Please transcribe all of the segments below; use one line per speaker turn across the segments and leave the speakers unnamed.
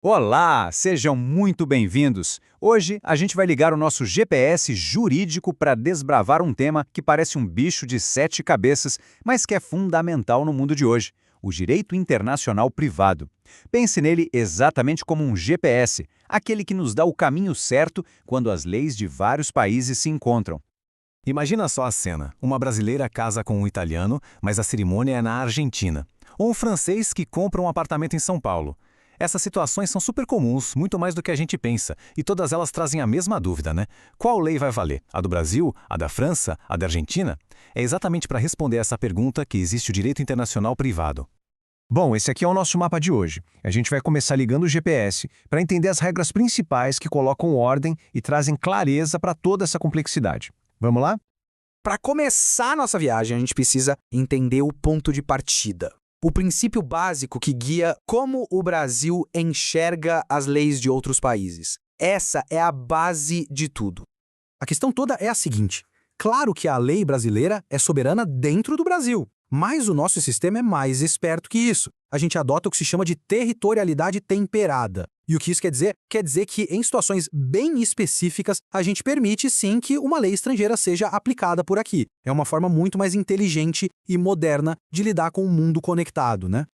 Olá, sejam muito bem-vindos. Hoje a gente vai ligar o nosso GPS jurídico para desbravar um tema que parece um bicho de sete cabeças, mas que é fundamental no mundo de hoje: o direito internacional privado. Pense nele exatamente como um GPS, aquele que nos dá o caminho certo quando as leis de vários países se encontram.
Imagina só a cena. Uma brasileira casa com um italiano, mas a cerimônia é na Argentina. Ou um francês que compra um apartamento em São Paulo. Essas situações são super comuns, muito mais do que a gente pensa, e todas elas trazem a mesma dúvida, né? Qual lei vai valer? A do Brasil? A da França? A da Argentina? É exatamente para responder essa pergunta que existe o direito internacional privado.
Bom, esse aqui é o nosso mapa de hoje. A gente vai começar ligando o GPS para entender as regras principais que colocam ordem e trazem clareza para toda essa complexidade. Vamos lá?
Para começar a nossa viagem, a gente precisa entender o ponto de partida. O princípio básico que guia como o Brasil enxerga as leis de outros países. Essa é a base de tudo. A questão toda é a seguinte: claro que a lei brasileira é soberana dentro do Brasil, mas o nosso sistema é mais esperto que isso. A gente adota o que se chama de territorialidade temperada. E o que isso quer dizer? Quer dizer que, em situações bem específicas, a gente permite, sim, que uma lei estrangeira seja aplicada por aqui. É uma forma muito mais inteligente e moderna de lidar com o mundo conectado, né?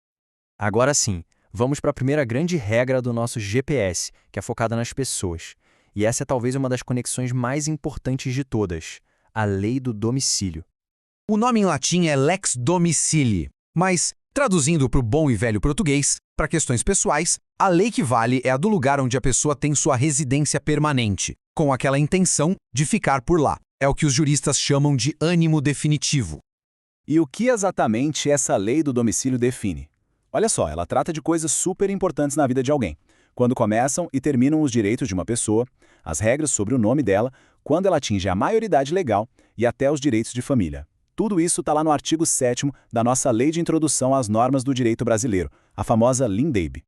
Agora sim, vamos para a primeira grande regra do nosso GPS, que é focada nas pessoas. E essa é talvez uma das conexões mais importantes de todas: a lei do domicílio.
O nome em latim é lex domicilii, mas, traduzindo para o bom e velho português, para questões pessoais, a lei que vale é a do lugar onde a pessoa tem sua residência permanente, com aquela intenção de ficar por lá. É o que os juristas chamam de ânimo definitivo.
E o que exatamente essa lei do domicílio define? Olha só, ela trata de coisas super importantes na vida de alguém. Quando começam e terminam os direitos de uma pessoa, as regras sobre o nome dela, quando ela atinge a maioridade legal e até os direitos de família. Tudo isso está lá no artigo 7º da nossa Lei de Introdução às Normas do Direito Brasileiro, a famosa LINDAB.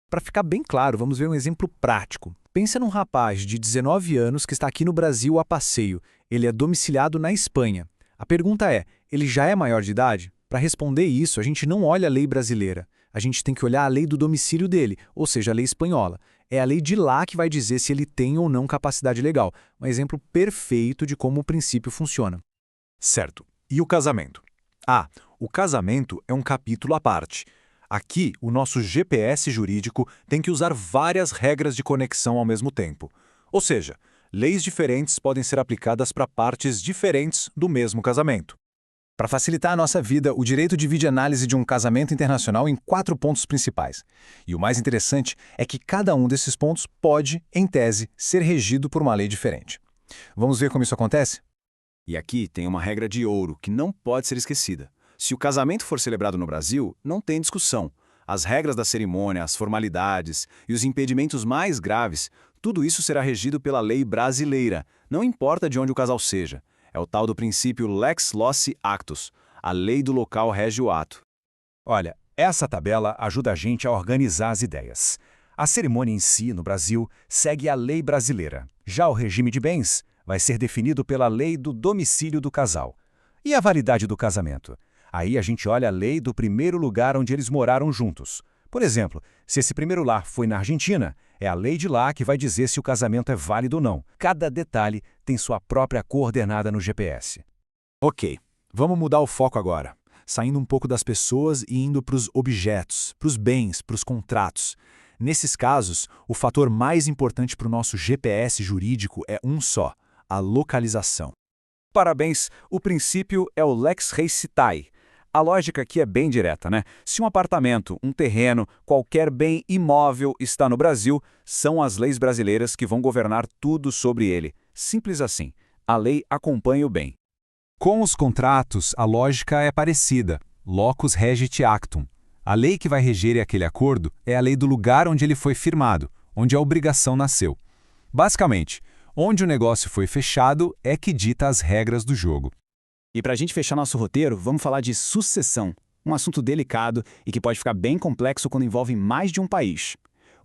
Para ficar bem claro, vamos ver um exemplo prático. Pensa num rapaz de 19 anos que está aqui no Brasil a passeio. Ele é domiciliado na Espanha. A pergunta é: ele já é maior de idade? Para responder isso, a gente não olha a lei brasileira. A gente tem que olhar a lei do domicílio dele, ou seja, a lei espanhola. É a lei de lá que vai dizer se ele tem ou não capacidade legal. Um exemplo perfeito de como o princípio funciona.
Certo. E o casamento? O casamento é um capítulo à parte. Aqui, o nosso GPS jurídico tem que usar várias regras de conexão ao mesmo tempo. Ou seja, leis diferentes podem ser aplicadas para partes diferentes do mesmo casamento.
Para facilitar a nossa vida, o direito divide a análise de um casamento internacional em 4 pontos principais. E o mais interessante é que cada um desses pontos pode, em tese, ser regido por uma lei diferente. Vamos ver como isso acontece?
E aqui tem uma regra de ouro que não pode ser esquecida. Se o casamento for celebrado no Brasil, não tem discussão. As regras da cerimônia, as formalidades e os impedimentos mais graves, tudo isso será regido pela lei brasileira, não importa de onde o casal seja. É o tal do princípio lex loci actus. A lei do local rege o ato.
Olha, essa tabela ajuda a gente a organizar as ideias. A cerimônia em si, no Brasil, segue a lei brasileira. Já o regime de bens vai ser definido pela lei do domicílio do casal. E a validade do casamento? Aí a gente olha a lei do primeiro lugar onde eles moraram juntos. Por exemplo, se esse primeiro lar foi na Argentina, é a lei de lá que vai dizer se o casamento é válido ou não. Cada detalhe tem sua própria coordenada no GPS. Ok, vamos mudar o foco agora, saindo um pouco das pessoas e indo para os objetos, para os bens, para os contratos. Nesses casos, o fator mais importante para o nosso GPS jurídico é um só: a localização.
Parabéns, o princípio é o lex rei citae. A lógica aqui é bem direta, né? Se um apartamento, um terreno, qualquer bem imóvel está no Brasil, são as leis brasileiras que vão governar tudo sobre ele. Simples assim. A lei acompanha o bem.
Com os contratos, a lógica é parecida. Locus regit actum. A lei que vai reger aquele acordo é a lei do lugar onde ele foi firmado, onde a obrigação nasceu. Basicamente, onde o negócio foi fechado é que dita as regras do jogo.
E para a gente fechar nosso roteiro, vamos falar de sucessão, um assunto delicado e que pode ficar bem complexo quando envolve mais de um país.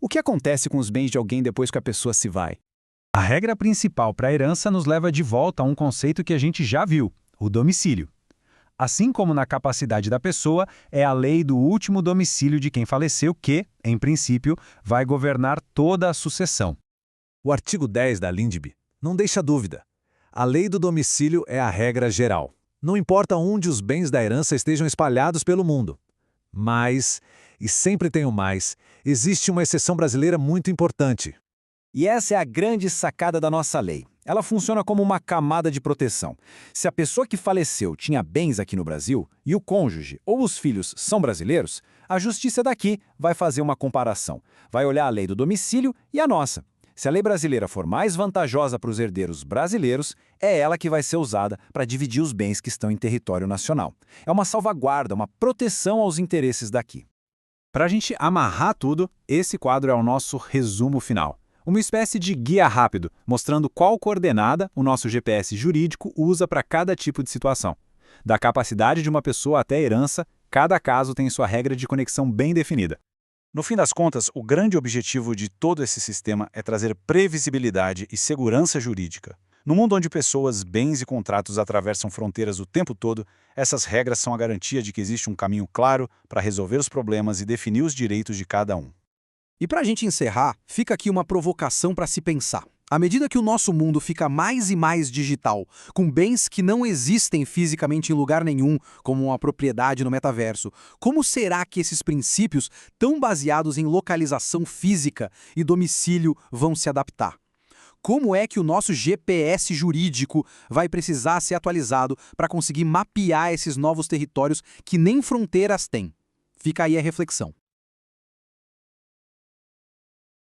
O que acontece com os bens de alguém depois que a pessoa se vai?
A regra principal para a herança nos leva de volta a um conceito que a gente já viu: o domicílio.
Assim como na capacidade da pessoa, é a lei do último domicílio de quem faleceu que, em princípio, vai governar toda a sucessão.
O artigo 10 da LINDB não deixa dúvida. A lei do domicílio é a regra geral. Não importa onde os bens da herança estejam espalhados pelo mundo. Mas, e sempre tem o mais, existe uma exceção brasileira muito importante.
E essa é a grande sacada da nossa lei. Ela funciona como uma camada de proteção. Se a pessoa que faleceu tinha bens aqui no Brasil e o cônjuge ou os filhos são brasileiros, a justiça daqui vai fazer uma comparação. Vai olhar a lei do domicílio e a nossa. Se a lei brasileira for mais vantajosa para os herdeiros brasileiros, é ela que vai ser usada para dividir os bens que estão em território nacional. É uma salvaguarda, uma proteção aos interesses daqui. Para a gente amarrar tudo, esse quadro é o nosso resumo final. Uma espécie de guia rápido, mostrando qual coordenada o nosso GPS jurídico usa para cada tipo de situação. Da capacidade de uma pessoa até a herança, cada caso tem sua regra de conexão bem definida. No fim das contas, o grande objetivo de todo esse sistema é trazer previsibilidade e segurança jurídica. No mundo onde pessoas, bens e contratos atravessam fronteiras o tempo todo, essas regras são a garantia de que existe um caminho claro para resolver os problemas e definir os direitos de cada um.
E para a gente encerrar, fica aqui uma provocação para se pensar. À medida que o nosso mundo fica mais e mais digital, com bens que não existem fisicamente em lugar nenhum, como uma propriedade no metaverso, como será que esses princípios, tão baseados em localização física e domicílio, vão se adaptar? Como é que o nosso GPS jurídico vai precisar ser atualizado para conseguir mapear esses novos territórios que nem fronteiras têm? Fica aí a reflexão.